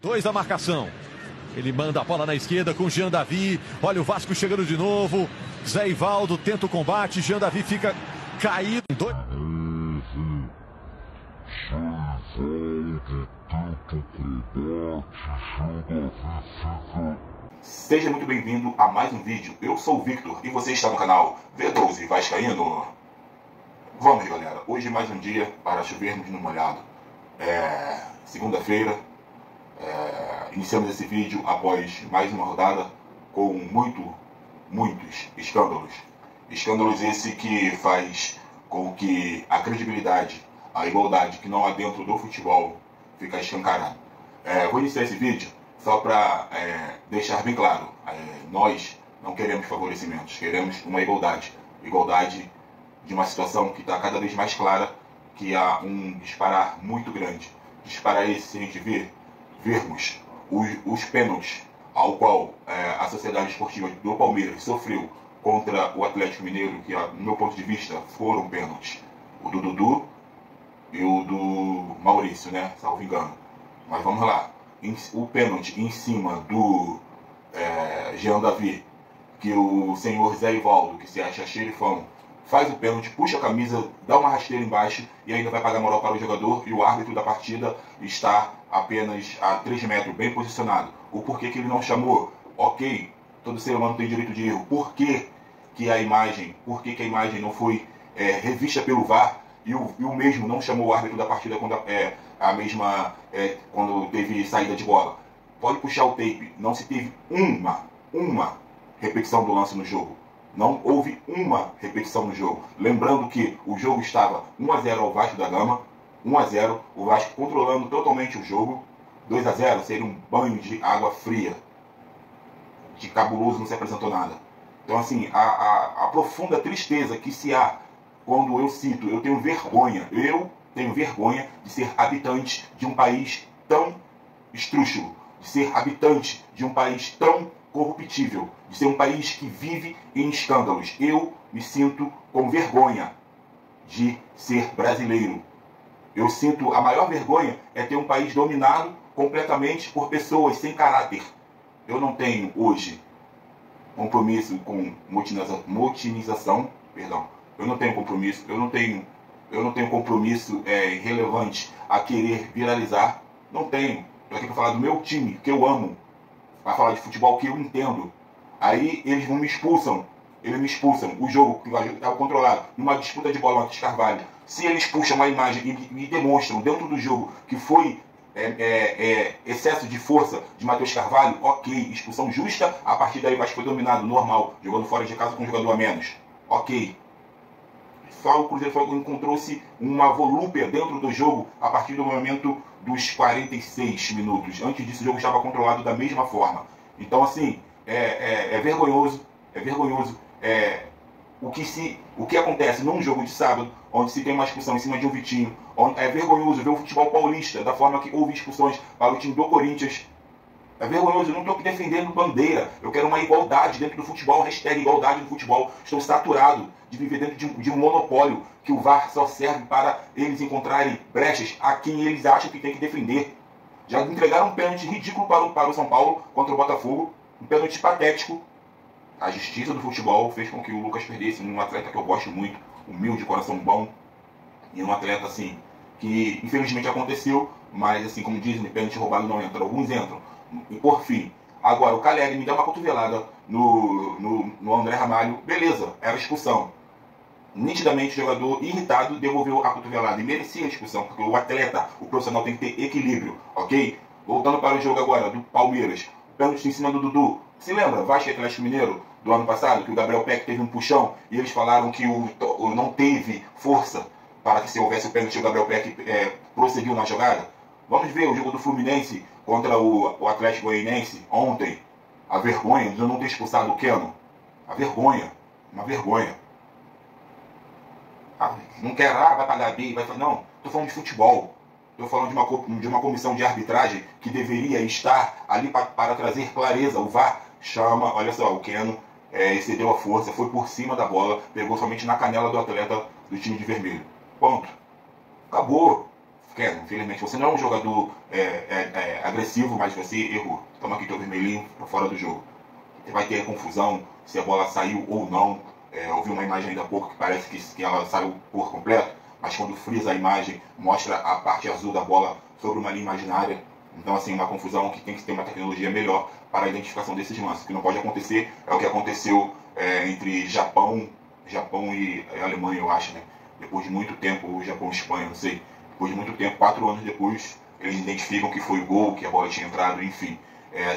Dois da marcação. Ele manda a bola na esquerda com Jean Davi. Olha o Vasco chegando de novo. Zé Ivaldo tenta o combate. Jean Davi fica caído. Seja muito bem-vindo a mais um vídeo. Eu sou o Victor e você está no canal V12 Vascaíno. Vamos, galera. Hoje mais um dia para chovermos no molhado. Segunda-feira. Iniciamos esse vídeo após mais uma rodada com muitos escândalos. Escândalos esse que faz com que a credibilidade, a igualdade que não há dentro do futebol fica escancarada. Vou iniciar esse vídeo só para deixar bem claro, nós não queremos favorecimentos, queremos uma igualdade. Igualdade de uma situação que está cada vez mais clara, que há um disparar muito grande. Disparar esse, se a gente vermos os pênaltis ao qual a Sociedade Esportiva do Palmeiras sofreu contra o Atlético Mineiro, que, no meu ponto de vista, foram pênaltis. O do Dudu e o do Maurício, né? Salvo engano. Mas vamos lá. O pênalti em cima do Jean Davi, que o senhor Zé Ivaldo, que se acha xerifão, faz o pênalti, puxa a camisa, dá uma rasteira embaixo e ainda vai pagar moral para o jogador, e o árbitro da partida está apenas a 3 metros, bem posicionado. O porquê que ele não chamou? Ok, todo ser humano tem direito de erro. Por que a imagem não foi revista pelo VAR e o mesmo não chamou o árbitro da partida quando teve saída de bola? Pode puxar o tape, não se teve uma repetição do lance no jogo. Não houve uma repetição no jogo. Lembrando que o jogo estava 1-0 ao Vasco da Gama, 1-0, o Vasco controlando totalmente o jogo. 2-0 seria um banho de água fria. De cabuloso não se apresentou nada. Então, assim, a profunda tristeza que se há quando eu cito, eu tenho vergonha de ser habitante de um país tão esdrúxulo, de ser habitante de um país tão corruptível, de ser um país que vive em escândalos. Eu me sinto com vergonha de ser brasileiro. Eu sinto, a maior vergonha é ter um país dominado completamente por pessoas sem caráter. Eu não tenho hoje compromisso com motinização, perdão. Eu não tenho compromisso, eu não tenho compromisso relevante a querer viralizar. Não tenho. Estou aqui para falar do meu time, que eu amo, para falar de futebol que eu entendo. Aí eles me expulsam. O jogo que estava controlado, numa disputa de bola, Matheus Carvalho. Se eles puxam uma imagem e me demonstram dentro do jogo que foi excesso de força de Matheus Carvalho, ok, expulsão justa, a partir daí o Vasco foi dominado, normal, jogando fora de casa com um jogador a menos, ok. Só o Cruzeiro encontrou-se uma volúpia dentro do jogo a partir do momento dos 46 minutos. Antes disso o jogo estava controlado da mesma forma. Então, assim, é vergonhoso o que acontece num jogo de sábado, onde se tem uma expulsão em cima de um Vitinho. É vergonhoso ver o futebol paulista da forma que houve expulsões para o time do Corinthians. É vergonhoso, eu não estou defendendo bandeira. Eu quero uma igualdade dentro do futebol, hashtag igualdade no futebol. Estou saturado de viver dentro de um monopólio que o VAR só serve para eles encontrarem brechas a quem eles acham que tem que defender. Já entregaram um pênalti ridículo para o São Paulo contra o Botafogo, um pênalti patético. A justiça do futebol fez com que o Lucas perdesse, um atleta que eu gosto muito, humilde, coração bom, e um atleta assim, que infelizmente aconteceu, mas assim, como dizem, pênalti roubado não entra, alguns entram. E por fim, agora o Caleri me dá uma cotovelada no André Ramalho, beleza, era expulsão. Nitidamente o jogador irritado devolveu a cotovelada e merecia a expulsão, porque o atleta, o profissional tem que ter equilíbrio, ok? Voltando para o jogo agora do Palmeiras, pênalti em cima do Dudu. Se lembra, Vasco e Atlético Mineiro do ano passado, que o Gabriel Peck teve um puxão e eles falaram que não teve força para que se houvesse o pênalti o Gabriel Peck prosseguiu na jogada? Vamos ver o jogo do Fluminense contra o Atlético Goianiense ontem. A vergonha de eu não ter expulsado o Keno. A vergonha. Uma vergonha. Não quer, vai pagar bem, vai falar. Não, estou falando de futebol. Estou falando de uma comissão de arbitragem que deveria estar ali para trazer clareza. O VAR chama, olha só, o Keno excedeu a força, foi por cima da bola, pegou somente na canela do atleta do time de vermelho. Ponto. Acabou. Infelizmente, você não é um jogador agressivo, mas você errou. Toma aqui teu vermelhinho pra fora do jogo. Você vai ter confusão se a bola saiu ou não. Eu vi uma imagem ainda há pouco que parece que ela saiu por completo, mas quando frisa a imagem, mostra a parte azul da bola sobre uma linha imaginária. Então, assim, uma confusão que tem que ter uma tecnologia melhor para a identificação desses lances. O que não pode acontecer é o que aconteceu entre Japão e Alemanha, eu acho, né? Depois de muito tempo, o Japão e Espanha, não sei. Depois de muito tempo, 4 anos depois, eles identificam que foi o gol, que a bola tinha entrado, enfim.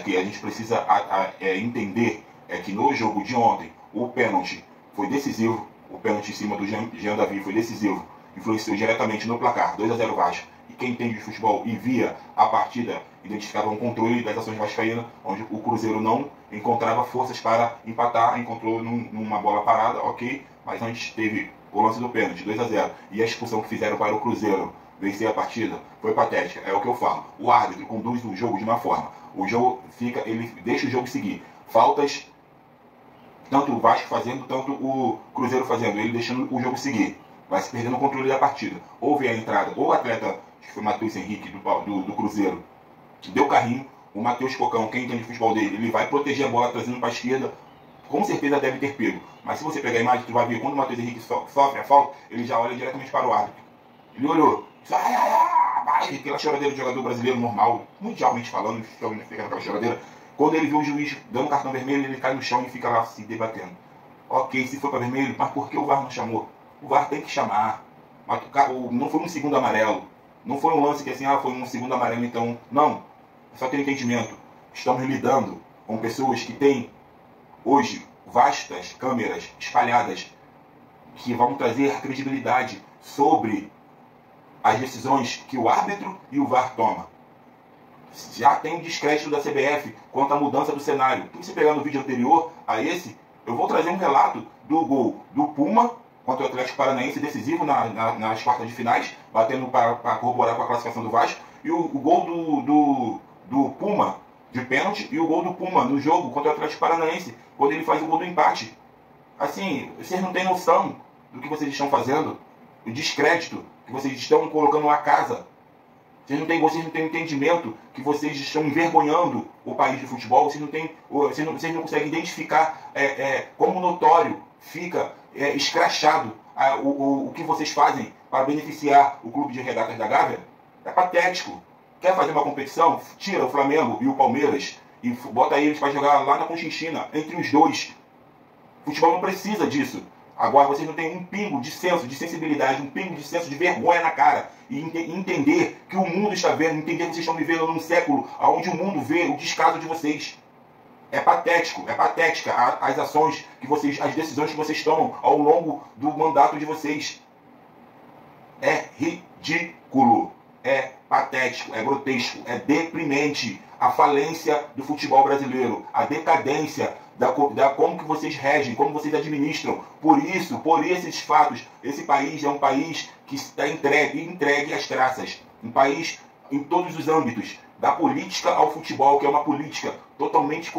Que a gente precisa entender que no jogo de ontem, o pênalti foi decisivo, o pênalti em cima do Jean Davi foi decisivo, influenciou diretamente no placar, 2-0 Vasco. E quem entende de futebol e via a partida, identificava um controle das ações vascaínas, onde o Cruzeiro não encontrava forças para empatar, encontrou numa bola parada, ok, mas antes teve o lance do pênalti, 2-0, e a expulsão que fizeram para o Cruzeiro vencer a partida foi patética, é o que eu falo. O árbitro conduz o jogo de uma forma, o jogo ele deixa o jogo seguir, faltas, tanto o Vasco fazendo, tanto o Cruzeiro fazendo, ele deixando o jogo seguir, vai se perdendo o controle da partida. Houve a entrada, ou o atleta, acho que foi o Matheus Henrique do Cruzeiro, deu carrinho, o Matheus Cocão, quem entende de futebol dele, ele vai proteger a bola trazendo para a esquerda, com certeza deve ter pego, mas se você pegar a imagem, tu vai ver quando o Matheus Henrique sofre a falta, ele já olha diretamente para o árbitro. Ele olhou, aquela choradeira de jogador brasileiro normal, mundialmente falando, fica naquela choradeira. Quando ele viu o juiz dando cartão vermelho, ele cai no chão e fica lá se debatendo. Ok, se foi para vermelho, mas por que o VAR não chamou? O VAR tem que chamar. Mas não foi um segundo amarelo. Não foi um lance que assim, foi um segundo amarelo, então... Não. É só ter entendimento. Estamos lidando com pessoas que têm, hoje, vastas câmeras espalhadas que vão trazer credibilidade sobre as decisões que o árbitro e o VAR tomam. Já tem um descrédito da CBF quanto à mudança do cenário. Se você pegar no vídeo anterior a esse, eu vou trazer um relato do gol do Puma contra o Atlético Paranaense, decisivo nas quartas de finais, batendo para corroborar com a classificação do Vasco, e o gol do Puma de pênalti e o gol do Puma no jogo contra o Atlético Paranaense, quando ele faz o gol do empate. Assim, vocês não têm noção do que vocês estão fazendo, o descrédito que vocês estão colocando na casa. Vocês não têm entendimento que vocês estão envergonhando o país de futebol. Vocês não conseguem identificar como notório fica escrachado o que vocês fazem para beneficiar o Clube de Regatas da Gávea. É patético. Quer fazer uma competição? Tira o Flamengo e o Palmeiras e bota eles para jogar lá na Conchinchina, entre os dois. O futebol não precisa disso. Agora vocês não têm um pingo de senso, de sensibilidade, um pingo de senso de vergonha na cara. E entender que o mundo está vendo, entender que vocês estão vivendo num século onde o mundo vê o descaso de vocês. É patético, é patética as ações que vocês, as decisões que vocês tomam ao longo do mandato de vocês. É ridículo, é patético, é grotesco, é deprimente a falência do futebol brasileiro, a decadência da como que vocês regem, como vocês administram. Por esses fatos, esse país é um país que está entregue às traças. Um país em todos os âmbitos, da política ao futebol, que é uma política totalmente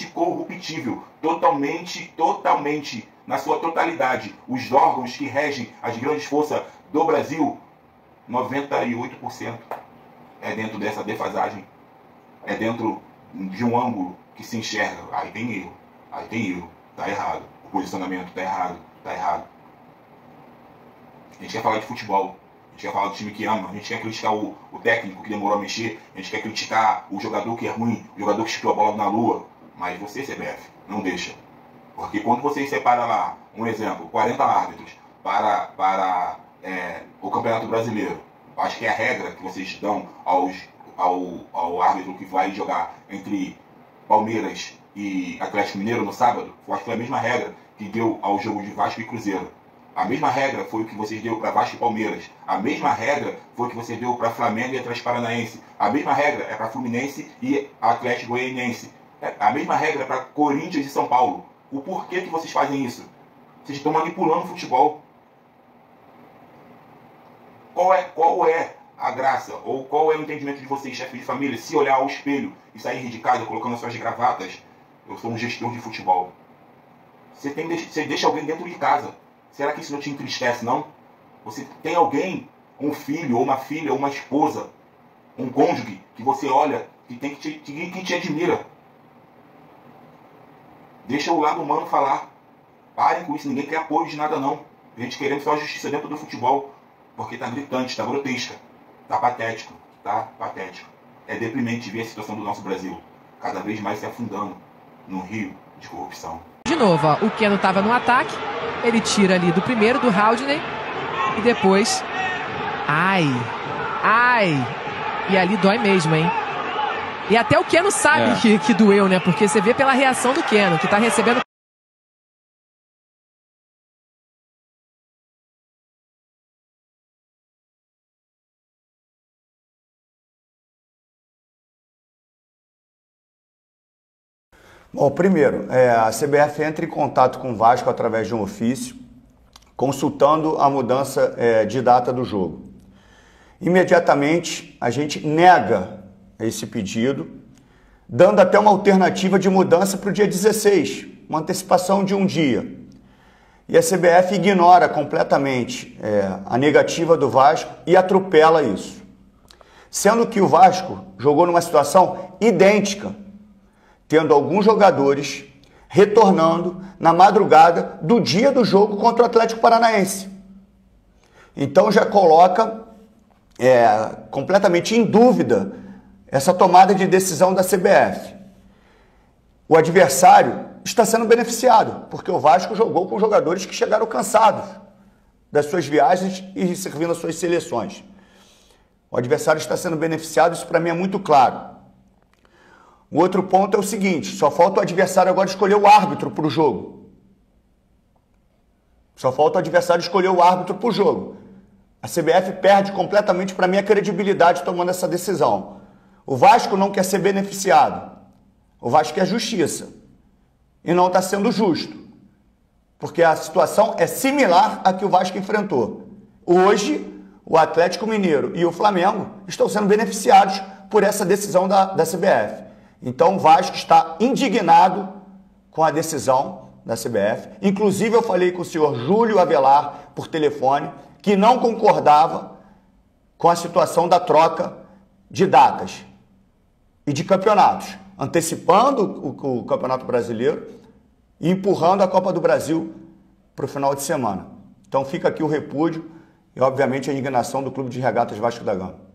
corruptível, totalmente, na sua totalidade. Os órgãos que regem as grandes forças do Brasil, 98% é dentro dessa defasagem, é dentro de um ângulo que se enxerga. Aí tem erro, tá errado, o posicionamento tá errado. A gente quer falar de futebol, a gente quer falar do time que ama, a gente quer criticar o técnico que demorou a mexer, a gente quer criticar o jogador que é ruim, o jogador que chutou a bola na lua, mas você, CBF, não deixa. Porque quando vocês separam lá, um exemplo, 40 árbitros para o Campeonato Brasileiro, acho que é a regra que vocês dão ao árbitro que vai jogar entre Palmeiras e Atlético Mineiro no sábado, eu acho que foi a mesma regra que deu ao jogo de Vasco e Cruzeiro. A mesma regra foi o que vocês deu para Vasco e Palmeiras. A mesma regra foi o que você deu para Flamengo e Atlético Paranaense. A mesma regra é para Fluminense e Atlético Goianiense. A mesma regra é para Corinthians e São Paulo. O porquê que vocês fazem isso? Vocês estão manipulando o futebol. Qual é a graça, ou qual é o entendimento de vocês, chefe de família, se olhar ao espelho e sair de casa colocando as suas gravatas? Eu sou um gestor de futebol. Você deixa alguém dentro de casa. Será que isso não te entristece, não? Você tem alguém, um filho, ou uma filha, ou uma esposa, um cônjuge, que você olha, que te admira. Deixa o lado humano falar. Parem com isso, ninguém quer apoio de nada não. A gente querendo só a justiça dentro do futebol. Porque tá gritante, tá grotesca, tá patético, tá patético. É deprimente ver a situação do nosso Brasil cada vez mais se afundando no rio de corrupção. De novo, ó, o Keno tava no ataque, ele tira ali do primeiro, do Haldney, e depois... Ai! E ali dói mesmo, hein? E até o Keno sabe que doeu, né? Porque você vê pela reação do Keno, que tá recebendo... Bom, primeiro, a CBF entra em contato com o Vasco através de um ofício, consultando a mudança de data do jogo. Imediatamente, a gente nega esse pedido, dando até uma alternativa de mudança para o dia 16, uma antecipação de um dia. E a CBF ignora completamente a negativa do Vasco e atropela isso. Sendo que o Vasco jogou numa situação idêntica, tendo alguns jogadores retornando na madrugada do dia do jogo contra o Atlético Paranaense. Então já coloca completamente em dúvida essa tomada de decisão da CBF. O adversário está sendo beneficiado, porque o Vasco jogou com jogadores que chegaram cansados das suas viagens e servindo as suas seleções. O adversário está sendo beneficiado, isso para mim é muito claro. O outro ponto é o seguinte, só falta o adversário agora escolher o árbitro para o jogo. Só falta o adversário escolher o árbitro para o jogo. A CBF perde completamente, para mim, a credibilidade tomando essa decisão. O Vasco não quer ser beneficiado. O Vasco quer justiça. E não está sendo justo. Porque a situação é similar à que o Vasco enfrentou. Hoje, o Atlético Mineiro e o Flamengo estão sendo beneficiados por essa decisão da CBF. Então o Vasco está indignado com a decisão da CBF. Inclusive eu falei com o senhor Júlio Avelar por telefone, que não concordava com a situação da troca de datas e de campeonatos, antecipando o Campeonato Brasileiro e empurrando a Copa do Brasil para o final de semana. Então fica aqui o repúdio e obviamente a indignação do Clube de Regatas Vasco da Gama.